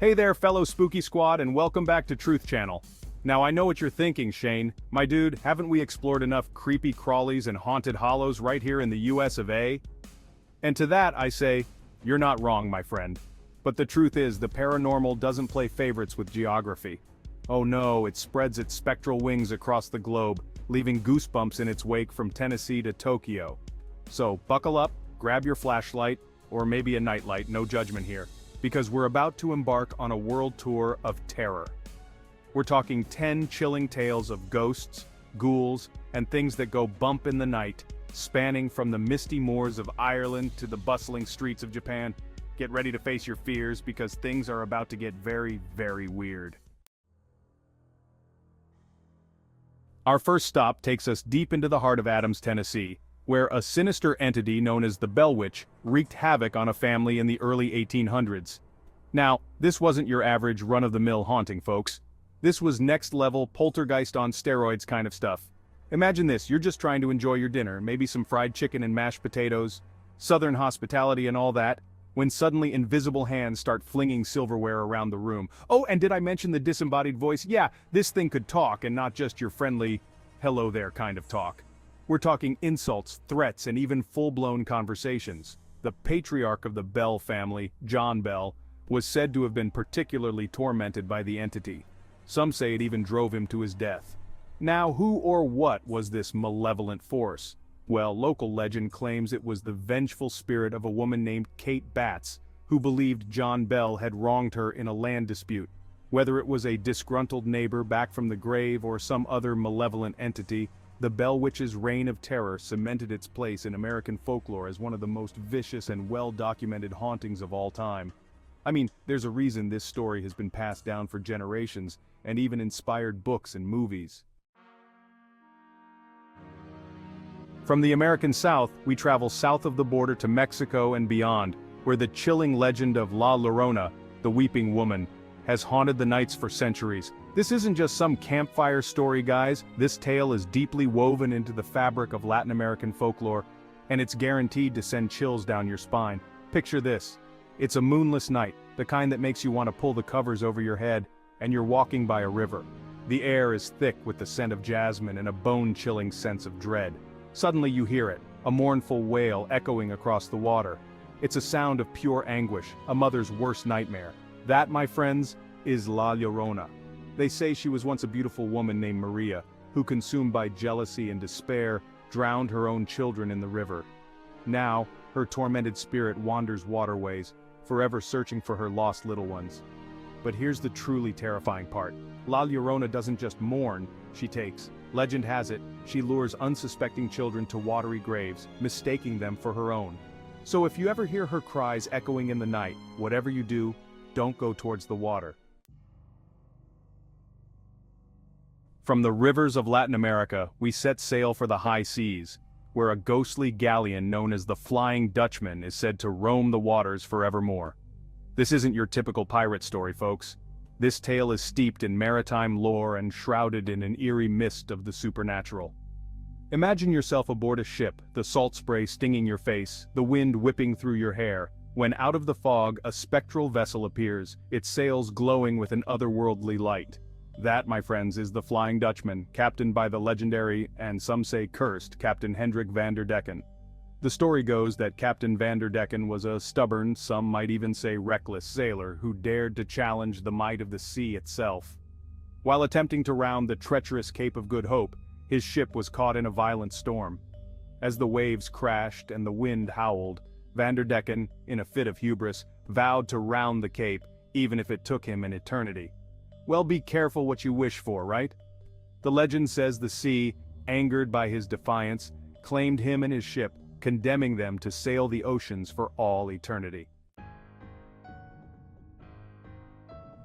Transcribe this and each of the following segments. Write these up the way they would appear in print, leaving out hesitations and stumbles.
Hey there, fellow Spooky Squad, and welcome back to Truth Channel. Now I know what you're thinking, Shane. My dude, haven't we explored enough creepy crawlies and haunted hollows right here in the US of A? And to that I say, you're not wrong, my friend. But the truth is, the paranormal doesn't play favorites with geography. Oh no, it spreads its spectral wings across the globe, leaving goosebumps in its wake from Tennessee to Tokyo. So buckle up, grab your flashlight, or maybe a nightlight, no judgment here, because we're about to embark on a world tour of terror. We're talking 10 chilling tales of ghosts, ghouls, and things that go bump in the night, spanning from the misty moors of Ireland to the bustling streets of Japan. Get ready to face your fears because things are about to get very, very weird. Our first stop takes us deep into the heart of Adams, Tennessee, where a sinister entity known as the Bell Witch wreaked havoc on a family in the early 1800s. Now, this wasn't your average run-of-the-mill haunting, folks. This was next-level poltergeist on steroids kind of stuff. Imagine this, you're just trying to enjoy your dinner, maybe some fried chicken and mashed potatoes, southern hospitality and all that, when suddenly invisible hands start flinging silverware around the room. Oh, and did I mention the disembodied voice? Yeah, this thing could talk and not just your friendly, hello there kind of talk. We're talking insults, threats, and even full-blown conversations. The patriarch of the Bell family, John Bell, was said to have been particularly tormented by the entity. Some say it even drove him to his death. Now, who or what was this malevolent force? Well, local legend claims it was the vengeful spirit of a woman named Kate Batts, who believed John Bell had wronged her in a land dispute. Whether it was a disgruntled neighbor back from the grave or some other malevolent entity, the Bell Witch's reign of terror cemented its place in American folklore as one of the most vicious and well-documented hauntings of all time. I mean, there's a reason this story has been passed down for generations, and even inspired books and movies. From the American South, we travel south of the border to Mexico and beyond, where the chilling legend of La Llorona, the Weeping Woman, has haunted the nights for centuries. This isn't just some campfire story, guys. This tale is deeply woven into the fabric of Latin American folklore, and it's guaranteed to send chills down your spine. Picture this. It's a moonless night, the kind that makes you want to pull the covers over your head, and you're walking by a river. The air is thick with the scent of jasmine and a bone-chilling sense of dread. Suddenly you hear it, a mournful wail echoing across the water. It's a sound of pure anguish, a mother's worst nightmare. That, my friends, is La Llorona. They say she was once a beautiful woman named Maria, who, consumed by jealousy and despair, drowned her own children in the river. Now, her tormented spirit wanders waterways, forever searching for her lost little ones. But here's the truly terrifying part. La Llorona doesn't just mourn, she takes. Legend has it, she lures unsuspecting children to watery graves, mistaking them for her own. So if you ever hear her cries echoing in the night, whatever you do, don't go towards the water. From the rivers of Latin America, we set sail for the high seas, where a ghostly galleon known as the Flying Dutchman is said to roam the waters forevermore. This isn't your typical pirate story, folks. This tale is steeped in maritime lore and shrouded in an eerie mist of the supernatural. Imagine yourself aboard a ship, the salt spray stinging your face, the wind whipping through your hair, when out of the fog a spectral vessel appears, its sails glowing with an otherworldly light. That, my friends, is the Flying Dutchman, captained by the legendary, and some say cursed, Captain Hendrik van der Decken. The story goes that Captain van der Decken was a stubborn, some might even say reckless sailor who dared to challenge the might of the sea itself. While attempting to round the treacherous Cape of Good Hope, his ship was caught in a violent storm. As the waves crashed and the wind howled, van der Decken, in a fit of hubris, vowed to round the Cape, even if it took him an eternity. Well, be careful what you wish for, right? The legend says the sea, angered by his defiance, claimed him and his ship, condemning them to sail the oceans for all eternity.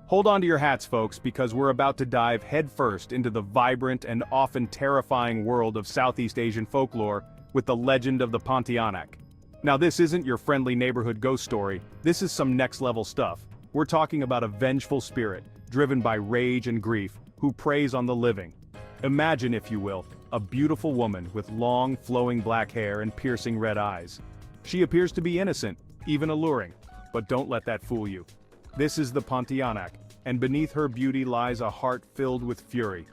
Hold on to your hats, folks, because we're about to dive headfirst into the vibrant and often terrifying world of Southeast Asian folklore with the legend of the Pontianak. Now, this isn't your friendly neighborhood ghost story. This is some next-level stuff. We're talking about a vengeful spirit, driven by rage and grief, who preys on the living. Imagine, if you will, a beautiful woman with long, flowing black hair and piercing red eyes. She appears to be innocent, even alluring, but don't let that fool you. This is the Pontianak, and beneath her beauty lies a heart filled with fury.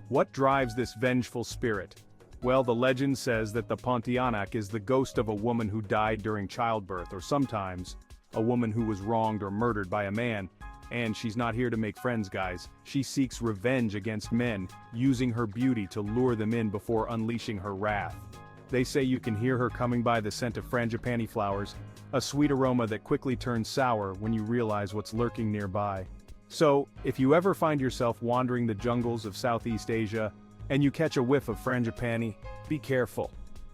What drives this vengeful spirit? Well, the legend says that the Pontianak is the ghost of a woman who died during childbirth, or sometimes, a woman who was wronged or murdered by a man. And she's not here to make friends, guys. She seeks revenge against men, using her beauty to lure them in before unleashing her wrath. They say you can hear her coming by the scent of frangipani flowers, a sweet aroma that quickly turns sour when you realize what's lurking nearby. So, if you ever find yourself wandering the jungles of Southeast Asia, and you catch a whiff of frangipani, be careful.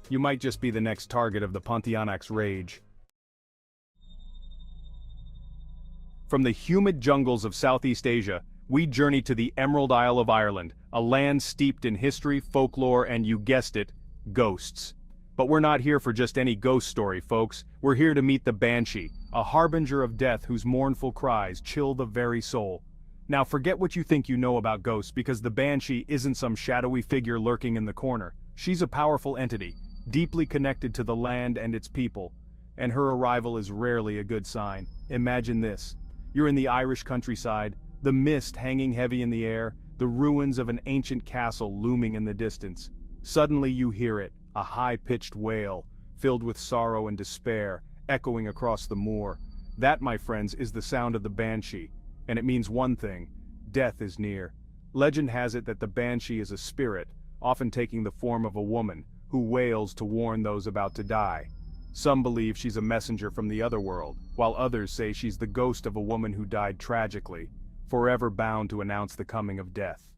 You might just be the next target of the Pontianak's rage. From the humid jungles of Southeast Asia, we journey to the Emerald Isle of Ireland, a land steeped in history, folklore, and you guessed it, ghosts. But we're not here for just any ghost story, folks. We're here to meet the Banshee, a harbinger of death whose mournful cries chill the very soul. Now forget what you think you know about ghosts, because the Banshee isn't some shadowy figure lurking in the corner. She's a powerful entity, deeply connected to the land and its people. And her arrival is rarely a good sign. Imagine this. You're in the Irish countryside, the mist hanging heavy in the air, the ruins of an ancient castle looming in the distance. Suddenly you hear it, a high-pitched wail, filled with sorrow and despair, echoing across the moor. That, my friends, is the sound of the Banshee. And it means one thing: death is near. Legend has it that the Banshee is a spirit, often taking the form of a woman, who wails to warn those about to die. Some believe she's a messenger from the other world, while others say she's the ghost of a woman who died tragically, forever bound to announce the coming of death.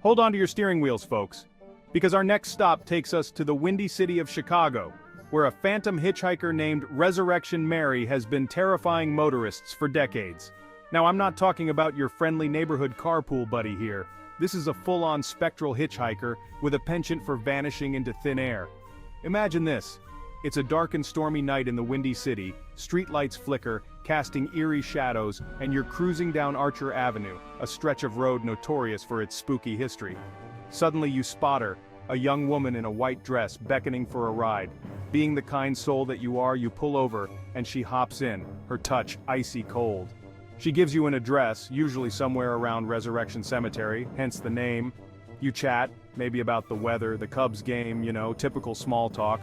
Hold on to your steering wheels, folks, because our next stop takes us to the windy city of Chicago, where a phantom hitchhiker named Resurrection Mary has been terrifying motorists for decades. Now, I'm not talking about your friendly neighborhood carpool buddy here. This is a full-on spectral hitchhiker with a penchant for vanishing into thin air. Imagine this. It's a dark and stormy night in the windy city, streetlights flicker, casting eerie shadows, and you're cruising down Archer Avenue, a stretch of road notorious for its spooky history. Suddenly you spot her, a young woman in a white dress beckoning for a ride. Being the kind soul that you are, you pull over, and she hops in, her touch icy cold. She gives you an address, usually somewhere around Resurrection Cemetery, hence the name. You chat, maybe about the weather, the Cubs game, typical small talk.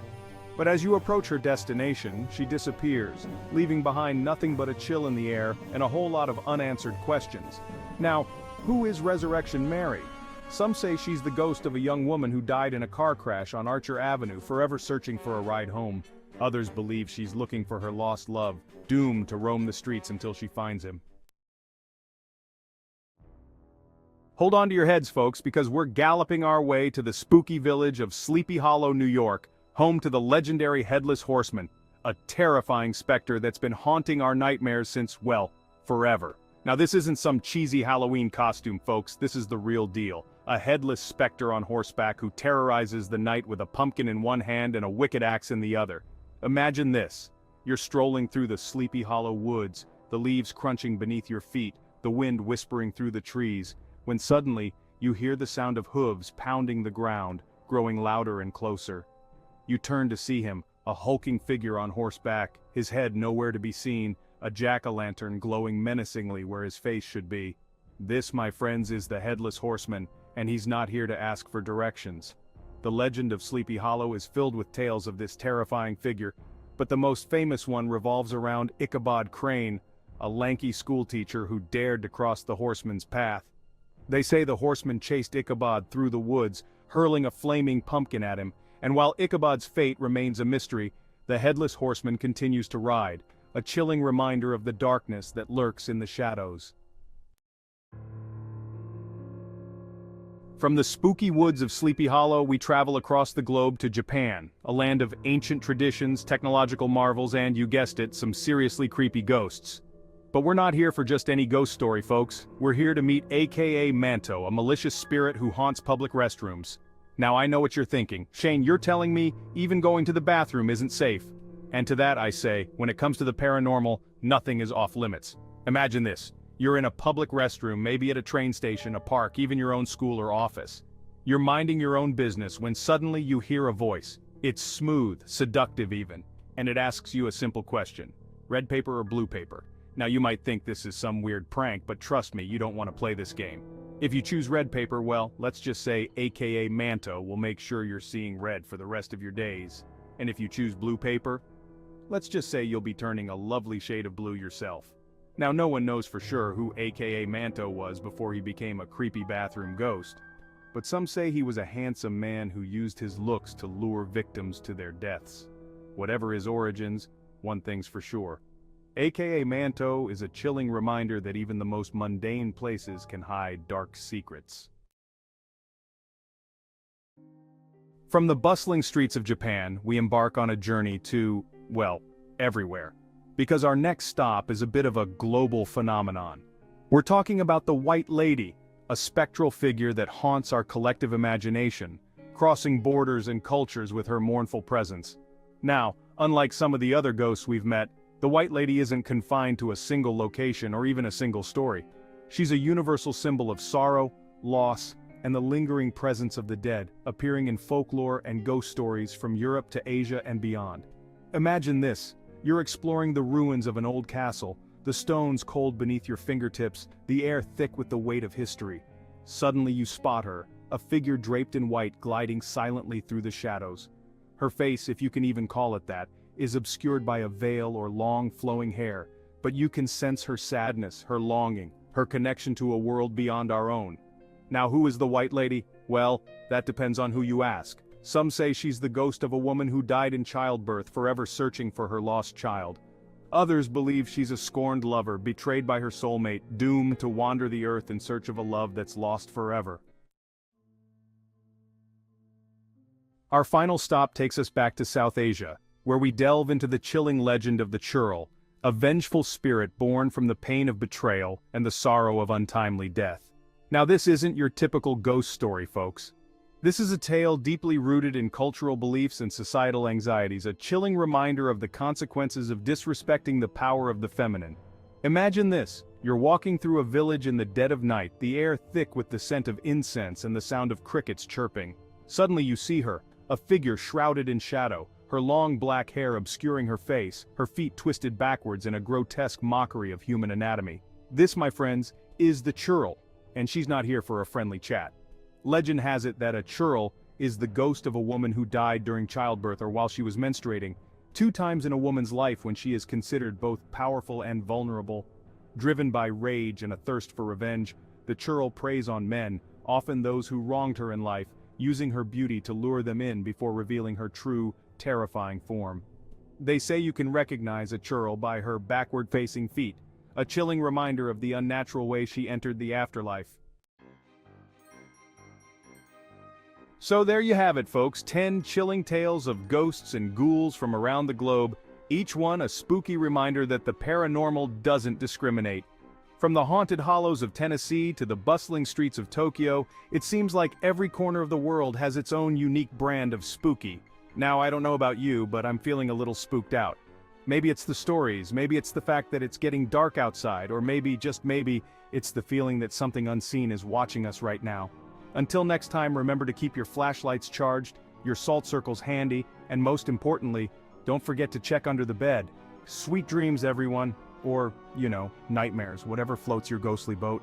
But as you approach her destination, she disappears, leaving behind nothing but a chill in the air and a whole lot of unanswered questions. Now, who is Resurrection Mary? Some say she's the ghost of a young woman who died in a car crash on Archer Avenue, forever searching for a ride home. Others believe she's looking for her lost love, doomed to roam the streets until she finds him. Hold on to your heads, folks, because we're galloping our way to the spooky village of Sleepy Hollow, New York, home to the legendary Headless Horseman, a terrifying specter that's been haunting our nightmares since, well, forever. Now, this isn't some cheesy Halloween costume, folks. This is the real deal. A headless specter on horseback who terrorizes the night with a pumpkin in one hand and a wicked axe in the other. Imagine this. You're strolling through the Sleepy Hollow woods, the leaves crunching beneath your feet, the wind whispering through the trees, when suddenly, you hear the sound of hooves pounding the ground, growing louder and closer. You turn to see him, a hulking figure on horseback, his head nowhere to be seen, a jack-o'-lantern glowing menacingly where his face should be. This, my friends, is the Headless Horseman, and he's not here to ask for directions. The legend of Sleepy Hollow is filled with tales of this terrifying figure, but the most famous one revolves around Ichabod Crane, a lanky schoolteacher who dared to cross the horseman's path. They say the horseman chased Ichabod through the woods, hurling a flaming pumpkin at him, and while Ichabod's fate remains a mystery, the Headless Horseman continues to ride, a chilling reminder of the darkness that lurks in the shadows. From the spooky woods of Sleepy Hollow, we travel across the globe to Japan, a land of ancient traditions, technological marvels, and, you guessed it, some seriously creepy ghosts. But we're not here for just any ghost story, folks. We're here to meet Aka Manto, a malicious spirit who haunts public restrooms. Now I know what you're thinking. Shane, you're telling me even going to the bathroom isn't safe. And to that I say, when it comes to the paranormal, nothing is off limits. Imagine this. You're in a public restroom, maybe at a train station, a park, even your own school or office. You're minding your own business when suddenly you hear a voice. It's smooth, seductive even, and it asks you a simple question. red paper or blue paper. Now you might think this is some weird prank, but trust me, you don't want to play this game. If you choose red paper, well, let's just say Aka Manto will make sure you're seeing red for the rest of your days. And if you choose blue paper, let's just say you'll be turning a lovely shade of blue yourself. Now no one knows for sure who Aka Manto was before he became a creepy bathroom ghost, but some say he was a handsome man who used his looks to lure victims to their deaths. Whatever his origins, one thing's for sure. Aka Manto is a chilling reminder that even the most mundane places can hide dark secrets. From the bustling streets of Japan, we embark on a journey to, well, everywhere. Because our next stop is a bit of a global phenomenon. We're talking about the White Lady, a spectral figure that haunts our collective imagination, crossing borders and cultures with her mournful presence. Now, unlike some of the other ghosts we've met, the White Lady isn't confined to a single location or even a single story. She's a universal symbol of sorrow, loss, and the lingering presence of the dead, appearing in folklore and ghost stories from Europe to Asia and beyond. Imagine this, you're exploring the ruins of an old castle, the stones cold beneath your fingertips, the air thick with the weight of history. Suddenly you spot her, a figure draped in white gliding silently through the shadows. Her face, if you can even call it that, is obscured by a veil or long flowing hair, but you can sense her sadness, her longing, her connection to a world beyond our own. Now who is the White Lady? Well, that depends on who you ask. Some say she's the ghost of a woman who died in childbirth, forever searching for her lost child. Others believe she's a scorned lover, betrayed by her soulmate, doomed to wander the earth in search of a love that's lost forever. Our final stop takes us back to South Asia, where we delve into the chilling legend of the churl, a vengeful spirit born from the pain of betrayal and the sorrow of untimely death. Now this isn't your typical ghost story, folks. This is a tale deeply rooted in cultural beliefs and societal anxieties, a chilling reminder of the consequences of disrespecting the power of the feminine. Imagine this, you're walking through a village in the dead of night, the air thick with the scent of incense and the sound of crickets chirping. Suddenly you see her, a figure shrouded in shadow, her long black hair obscuring her face, her feet twisted backwards in a grotesque mockery of human anatomy. This, my friends, is the churl, and she's not here for a friendly chat. Legend has it that a churl is the ghost of a woman who died during childbirth or while she was menstruating, 2 times in a woman's life when she is considered both powerful and vulnerable. Driven by rage and a thirst for revenge, the churl preys on men, often those who wronged her in life, using her beauty to lure them in before revealing her true, terrifying form. They say you can recognize a churl by her backward-facing feet, a chilling reminder of the unnatural way she entered the afterlife. So there you have it, folks, 10 chilling tales of ghosts and ghouls from around the globe, each one a spooky reminder that the paranormal doesn't discriminate. From the haunted hollows of Tennessee to the bustling streets of Tokyo, it seems like every corner of the world has its own unique brand of spooky. Now, I don't know about you, but I'm feeling a little spooked out. Maybe it's the stories, maybe it's the fact that it's getting dark outside, or maybe, just maybe, it's the feeling that something unseen is watching us right now. Until next time, remember to keep your flashlights charged, your salt circles handy, and most importantly, don't forget to check under the bed. Sweet dreams, everyone. Or, nightmares, whatever floats your ghostly boat.